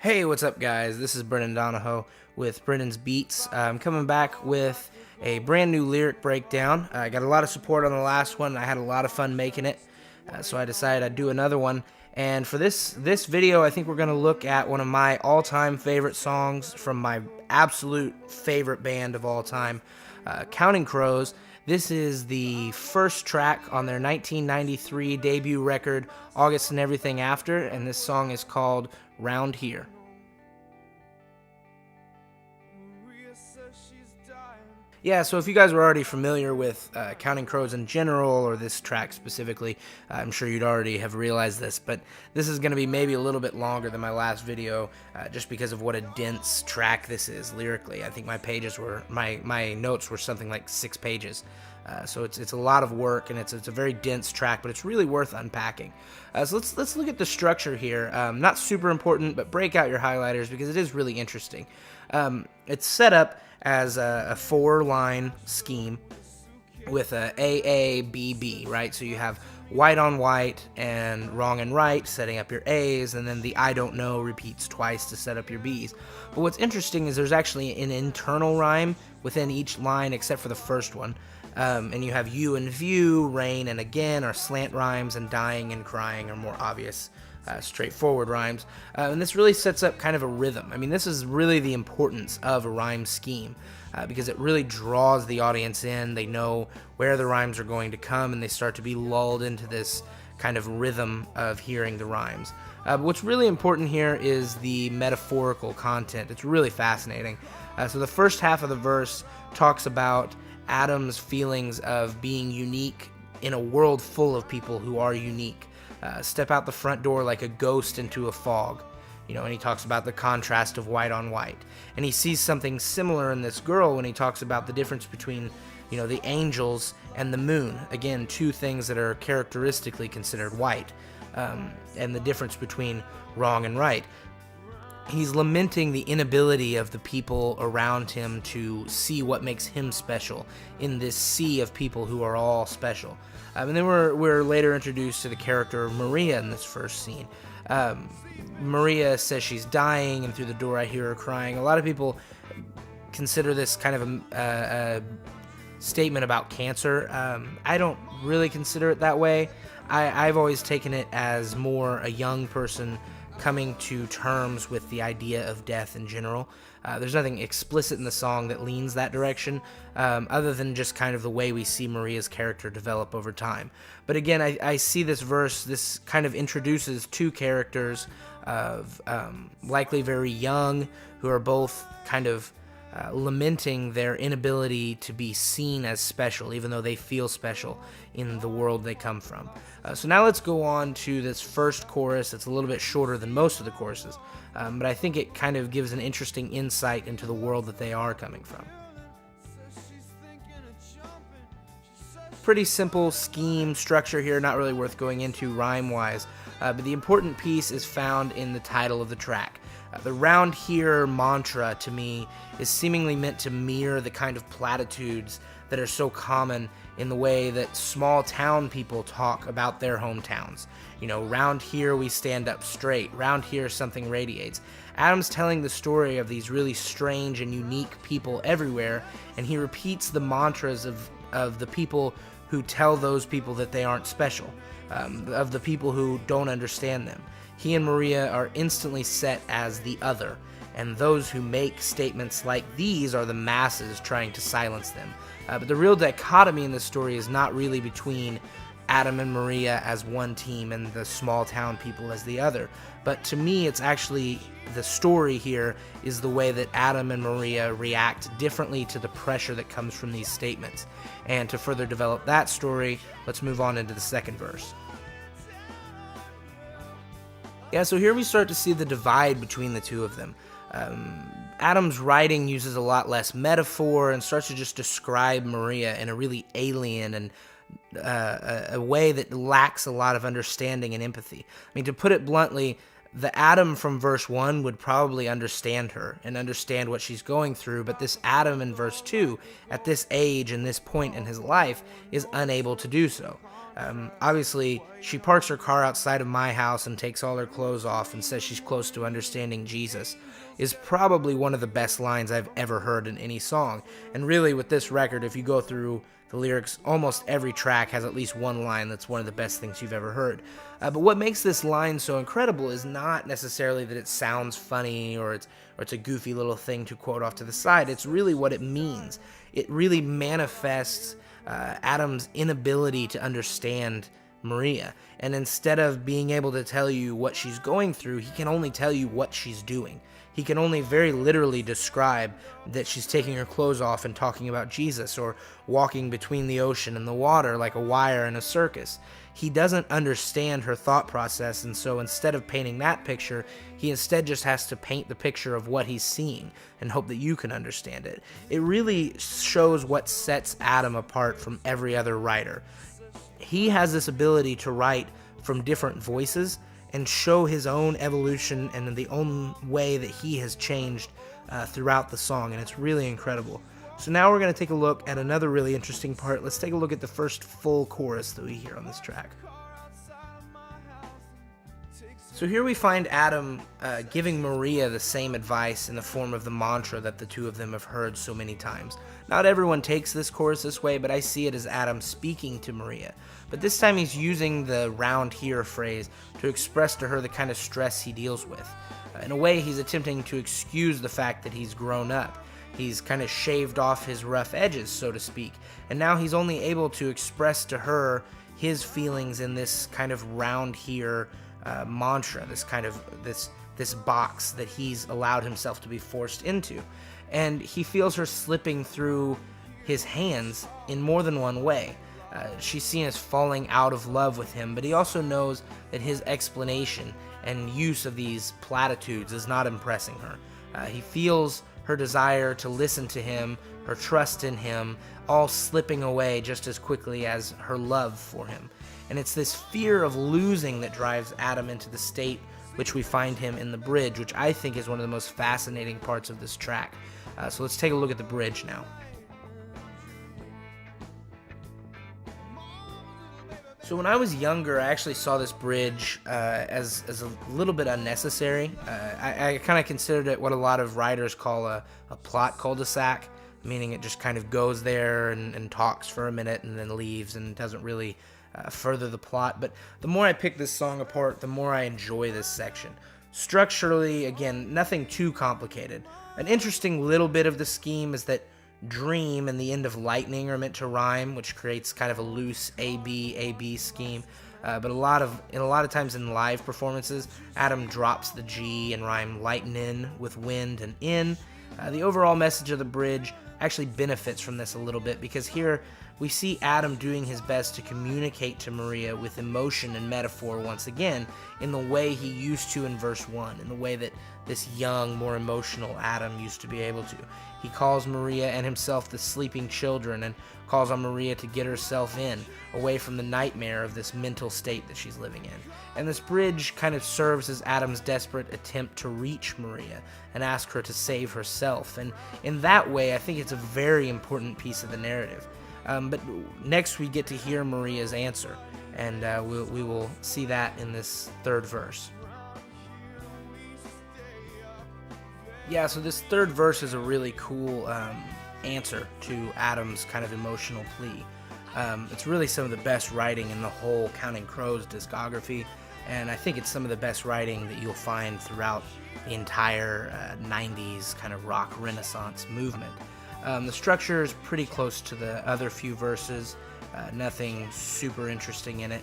Hey, what's up, guys? This is Brennan Donahoe with Brennan's Beats. I'm coming back with a brand new lyric breakdown. I got a lot of support on the last one. I had a lot of fun making it, so I decided I'd do another one. And for this video, I think we're going to look at one of my all-time favorite songs from my absolute favorite band of all time, Counting Crows. This is the first track on their 1993 debut record, August and Everything After, and this song is called Round Here. Yeah, so if you guys were already familiar with Counting Crows in general, or this track specifically, I'm sure you'd already have realized this, but this is going to be maybe a little bit longer than my last video, just because of what a dense track this is lyrically. I think my notes were something like 6 pages. So it's a lot of work, and it's a very dense track, but it's really worth unpacking. So let's look at the structure here. Not super important, but break out your highlighters because it is really interesting. It's set up as a 4-line scheme with a AABB, right? So you have white on white and wrong and right, setting up your A's, and then the I don't know repeats twice to set up your B's. But what's interesting is there's actually an internal rhyme within each line except for the first one. And you have you and view, rain and again are slant rhymes, and dying and crying are more obvious, straightforward rhymes. And this really sets up kind of a rhythm. I mean, this is really the importance of a rhyme scheme, because it really draws the audience in. They know where the rhymes are going to come, and they start to be lulled into this kind of rhythm of hearing the rhymes. But what's really important here is the metaphorical content. It's really fascinating. So the first half of the verse talks about Adam's feelings of being unique in a world full of people who are unique. Step out the front door like a ghost into a fog. And he talks about the contrast of white on white. And he sees something similar in this girl when he talks about the difference between, the angels and the moon. Again, 2 things that are characteristically considered white. And the difference between wrong and right. He's lamenting the inability of the people around him to see what makes him special in this sea of people who are all special. And then we're later introduced to the character of Maria in this first scene. Maria says she's dying, and through the door I hear her crying. A lot of people consider this kind of a statement about cancer. I don't really consider it that way. I've always taken it as more a young person coming to terms with the idea of death in general. There's nothing explicit in the song that leans that direction, other than just kind of the way we see Maria's character develop over time. But again, I see this verse, this kind of introduces 2 characters of likely very young, who are both kind of lamenting their inability to be seen as special, even though they feel special in the world they come from. So now let's go on to this first chorus. It's a little bit shorter than most of the choruses, but I think it kind of gives an interesting insight into the world that they are coming from. Pretty simple scheme structure here, not really worth going into rhyme-wise, but the important piece is found in the title of the track. The round here mantra, to me, is seemingly meant to mirror the kind of platitudes that are so common in the way that small town people talk about their hometowns. Round here we stand up straight. Round here something radiates. Adam's telling the story of these really strange and unique people everywhere, and he repeats the mantras of the people who tell those people that they aren't special, of the people who don't understand them. He and Maria are instantly set as the other, and those who make statements like these are the masses trying to silence them. But the real dichotomy in this story is not really between Adam and Maria as one team and the small town people as the other. But to me, it's actually the story here is the way that Adam and Maria react differently to the pressure that comes from these statements. And to further develop that story, let's move on into the second verse. Yeah, so here we start to see the divide between the 2 of them. Adam's writing uses a lot less metaphor and starts to just describe Maria in a really alien and a way that lacks a lot of understanding and empathy. I mean, to put it bluntly, The Adam from verse 1 would probably understand her and understand what she's going through, but this Adam in verse 2, at this age and this point in his life, is unable to do so. Obviously, she parks her car outside of my house and takes all her clothes off and says she's close to understanding Jesus, is probably one of the best lines I've ever heard in any song. And really, with this record, if you go through the lyrics, almost every track has at least one line that's one of the best things you've ever heard. But what makes this line so incredible is not necessarily that it sounds funny or it's a goofy little thing to quote off to the side. It's really what it means. It really manifests Adam's inability to understand Maria. And instead of being able to tell you what she's going through, he can only tell you what she's doing. He can only very literally describe that she's taking her clothes off and talking about Jesus, or walking between the ocean and the water like a wire in a circus. He doesn't understand her thought process, and so instead of painting that picture, he instead just has to paint the picture of what he's seeing and hope that you can understand it. It really shows what sets Adam apart from every other writer. He has this ability to write from different voices and show his own evolution and the own way that he has changed throughout the song, and it's really incredible. So now we're going to take a look at another really interesting part. Let's take a look at the first full chorus that we hear on this track. So here we find Adam giving Maria the same advice in the form of the mantra that the two of them have heard so many times. Not everyone takes this chorus this way, but I see it as Adam speaking to Maria. But this time he's using the round here phrase to express to her the kind of stress he deals with. In a way, he's attempting to excuse the fact that he's grown up. He's kind of shaved off his rough edges, so to speak, and now he's only able to express to her his feelings in this kind of round here mantra, this kind of this box that he's allowed himself to be forced into. And he feels her slipping through his hands in more than one way. She's seen as falling out of love with him, but he also knows that his explanation and use of these platitudes is not impressing her. He feels her desire to listen to him, her trust in him, all slipping away just as quickly as her love for him. And it's this fear of losing that drives Adam into the state which we find him in the bridge, which I think is one of the most fascinating parts of this track. So let's take a look at the bridge now. So when I was younger, I actually saw this bridge as a little bit unnecessary. I kind of considered it what a lot of writers call a plot cul-de-sac, meaning it just kind of goes there and talks for a minute and then leaves and doesn't really further the plot. But the more I pick this song apart, the more I enjoy this section. Structurally, again, nothing too complicated. An interesting little bit of the scheme is that dream and the end of lightning are meant to rhyme, which creates kind of a loose A-B scheme. But a lot of times in live performances, Adam drops the G and rhyme lightnin' with wind and in. The overall message of the bridge actually benefits from this a little bit, because here we see Adam doing his best to communicate to Maria with emotion and metaphor once again in the way he used to in verse 1, in the way that this young, more emotional Adam used to be able to. He calls Maria and himself the sleeping children and calls on Maria to get herself away from the nightmare of this mental state that she's living in. And this bridge kind of serves as Adam's desperate attempt to reach Maria and ask her to save herself. And in that way, I think it's a very important piece of the narrative. But next we get to hear Maria's answer, and we will see that in this third verse. Yeah, so this third verse is a really cool answer to Adam's kind of emotional plea. It's really some of the best writing in the whole Counting Crows discography, and I think it's some of the best writing that you'll find throughout the entire 90s kind of rock renaissance movement. The structure is pretty close to the other few verses, nothing super interesting in it.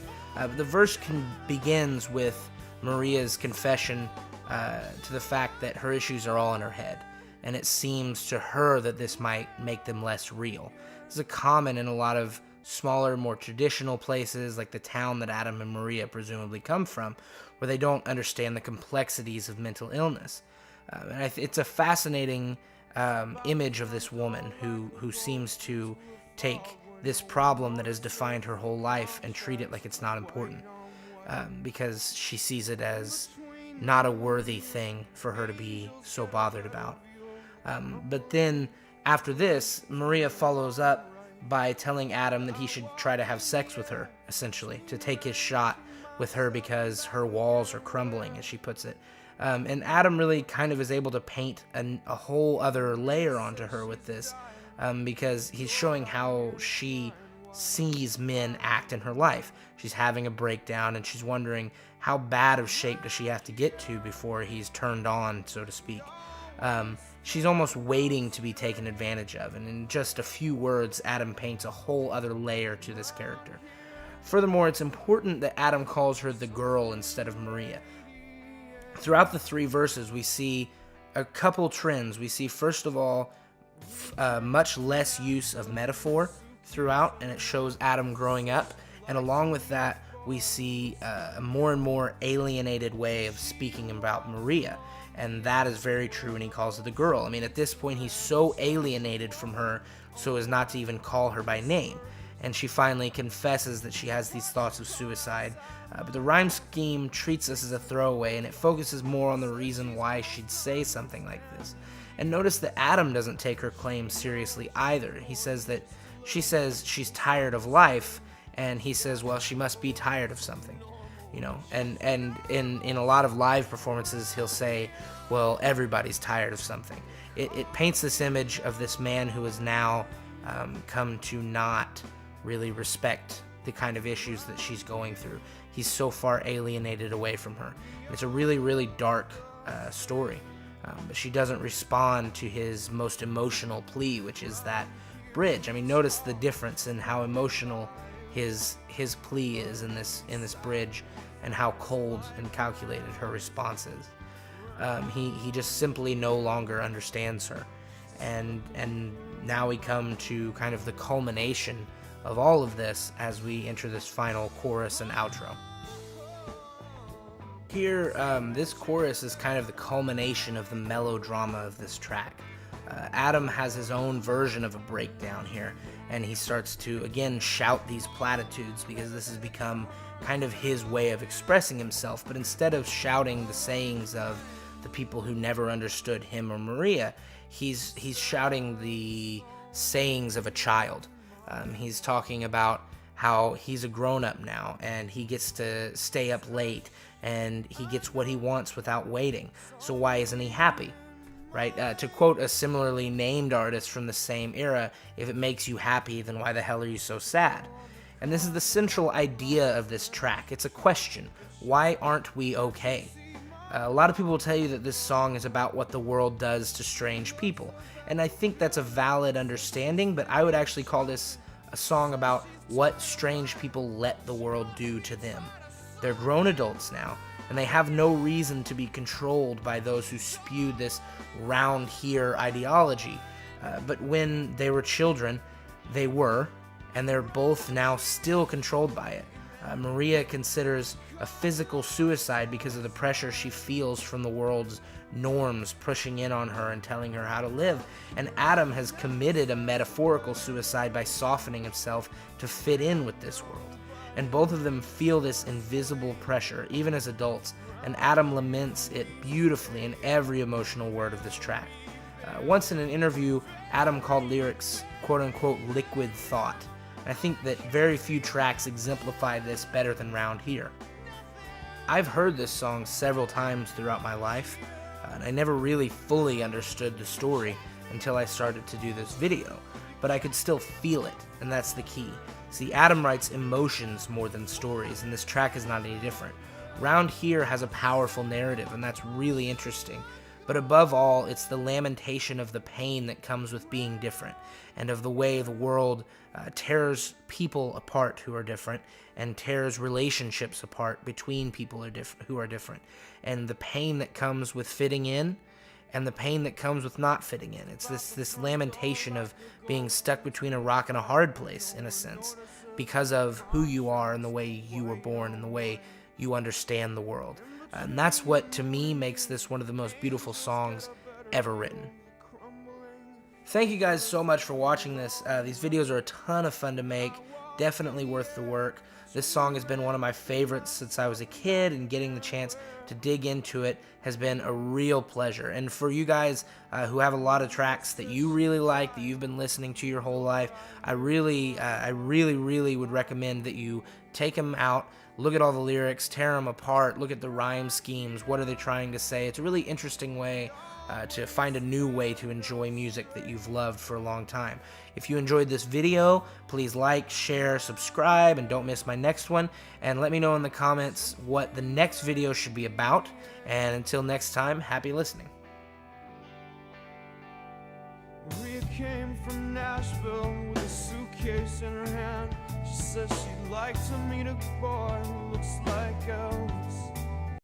The verse begins with Maria's confession to the fact that her issues are all in her head, and it seems to her that this might make them less real. This is common in a lot of smaller, more traditional places, like the town that Adam and Maria presumably come from, where they don't understand the complexities of mental illness. And it's a fascinating image of this woman who seems to take this problem that has defined her whole life and treat it like it's not important, because she sees it as not a worthy thing for her to be so bothered about. But then after this, Maria follows up by telling Adam that he should try to have sex with her, essentially, to take his shot with her because her walls are crumbling, as she puts it. And Adam really kind of is able to paint a whole other layer onto her with this, because he's showing how she sees men act in her life. She's having a breakdown, and she's wondering how bad of shape does she have to get to before he's turned on, so to speak. She's almost waiting to be taken advantage of, and in just a few words, Adam paints a whole other layer to this character. Furthermore, it's important that Adam calls her the girl instead of Maria. Throughout the 3 verses, we see a couple trends. We see, first of all, much less use of metaphor throughout, and it shows Adam growing up. And along with that, we see a more and more alienated way of speaking about Maria. And that is very true when he calls her the girl. I mean, at this point, he's so alienated from her so as not to even call her by name. And she finally confesses that she has these thoughts of suicide. But the rhyme scheme treats this as a throwaway, and it focuses more on the reason why she'd say something like this. And notice that Adam doesn't take her claim seriously either. He says that she says she's tired of life, and he says, well, she must be tired of something. You know, and in a lot of live performances, he'll say, well, everybody's tired of something. It paints this image of this man who has now come to not really respect the kind of issues that she's going through. He's so far alienated away from her. It's a really, really dark story. But she doesn't respond to his most emotional plea, which is that bridge. I mean, notice the difference in how emotional his plea is in this bridge, and how cold and calculated her response is. He just simply no longer understands her, and now we come to kind of the culmination of all of this as we enter this final chorus and outro. Here, this chorus is kind of the culmination of the melodrama of this track. Adam has his own version of a breakdown here, and he starts to, again, shout these platitudes because this has become kind of his way of expressing himself. But instead of shouting the sayings of the people who never understood him or Maria, he's shouting the sayings of a child. He's talking about how he's a grown-up now, and he gets to stay up late, and he gets what he wants without waiting. So why isn't he happy? Right? To quote a similarly named artist from the same era, if it makes you happy, then why the hell are you so sad? And this is the central idea of this track. It's a question. Why aren't we okay? A lot of people will tell you that this song is about what the world does to strange people. And I think that's a valid understanding, but I would actually call this a song about what strange people let the world do to them. They're grown adults now, and they have no reason to be controlled by those who spewed this round here ideology. But when they were children, they were, and they're both now still controlled by it. Maria considers a physical suicide because of the pressure she feels from the world's norms pushing in on her and telling her how to live. And Adam has committed a metaphorical suicide by softening himself to fit in with this world. And both of them feel this invisible pressure, even as adults, and Adam laments it beautifully in every emotional word of this track. Once in an interview, Adam called lyrics, quote-unquote, liquid thought. And I think that very few tracks exemplify this better than Round Here. I've heard this song several times throughout my life, and I never really fully understood the story until I started to do this video, but I could still feel it, and that's the key. See, Adam writes emotions more than stories, and this track is not any different. Round Here has a powerful narrative, and that's really interesting. But above all, it's the lamentation of the pain that comes with being different, and of the way the world tears people apart who are different, and tears relationships apart between people who are different, and the pain that comes with fitting in, and the pain that comes with not fitting in. It's this lamentation of being stuck between a rock and a hard place, in a sense, because of who you are and the way you were born and the way you understand the world. And that's what, to me, makes this one of the most beautiful songs ever written. Thank you guys so much for watching this. These videos are a ton of fun to make. definitely worth the work. This song has been one of my favorites since I was a kid, and getting the chance to dig into it has been a real pleasure. And for you guys who have a lot of tracks that you really like, that you've been listening to your whole life, I really would recommend that you take them out, look at all the lyrics, tear them apart, look at the rhyme schemes, what are they trying to say. It's a really interesting way to find a new way to enjoy music that you've loved for a long time. If you enjoyed this video, please like, share, subscribe, and don't miss my next one. And let me know in the comments what the next video should be about. And until next time, happy listening. Maria came from Nashville with a suitcase in her hand. She says she'd like to meet a boy who looks like Elvis.